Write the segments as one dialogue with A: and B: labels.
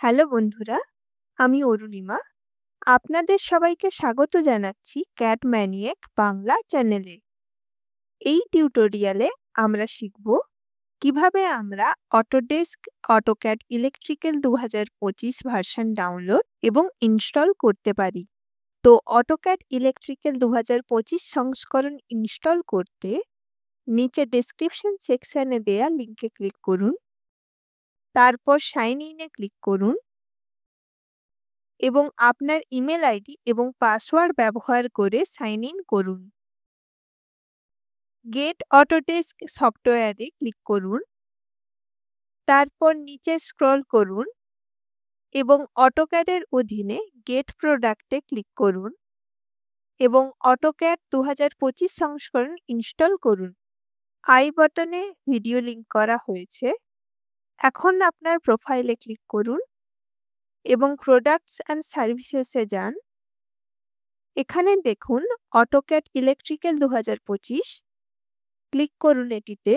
A: Hello বন্ধুরা, আমি অরুণিমা। আপনাদের সবাইকে স্বাগত জানাচ্ছি ক্যাট ম্যানিয়াক বাংলা চ্যানেলে। এই টিউটোরিয়ালে আমরা শিখব কিভাবে আমরা Autodesk AutoCAD electrical 2025 version download এবং ইনস্টল করতে পারি। তো অটোক্যাড ইলেকট্রিক্যাল 2025 সংস্করণ ইনস্টল করতে নিচে ডেসক্রিপশন সেকশনে দেয়া লিঙ্কে ক্লিক করুন। তারপর সাইন ইনে ক্লিক করুন এবং আপনার ইমেল আইডি এবং পাসওয়ার্ড ব্যবহার করে সাইন ইন করুন। গেট অটোডেস্ক সফটওয়্যারে ক্লিক করুন। তারপর নিচে স্ক্রল করুন এবং অটোক্যাডের অধীনে গেট প্রোডাক্টে ক্লিক করুন এবং অটোক্যাড 2025 সংস্করণ ইনস্টল করুন। আই বাটনে ভিডিও লিংক করা হয়েছে। এখন আপনার প্রোফাইলে ক্লিক করুন এবং প্রোডাক্টস অ্যান্ড সার্ভিসেসে যান। এখানে দেখুন অটোক্যাড ইলেকট্রিক্যাল 2025। ক্লিক করুন এটিতে।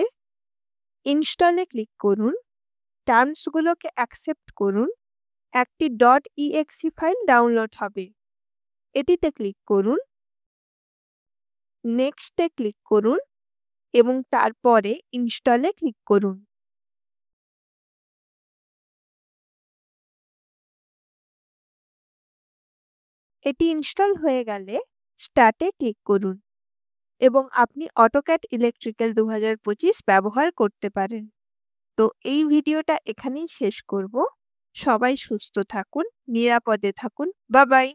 A: ইনস্টলে ক্লিক করুন। টার্মসগুলোকে অ্যাকসেপ্ট করুন। একটি .exe ফাইল ডাউনলোড হবে। এটিতে ক্লিক করুন। নেক্সটে ক্লিক করুন এবং তারপরে ইনস্টলে ক্লিক করুন। এটি ইনস্টল হয়ে গেলে স্টার্টে ক্লিক করুন এবং আপনি অটোক্যাড ইলেকট্রিক্যাল 2025 ব্যবহার করতে পারেন। তো এই ভিডিওটা এখানেই শেষ করব। সবাই সুস্থ থাকুন, নিরাপদে থাকুন। Bye bye.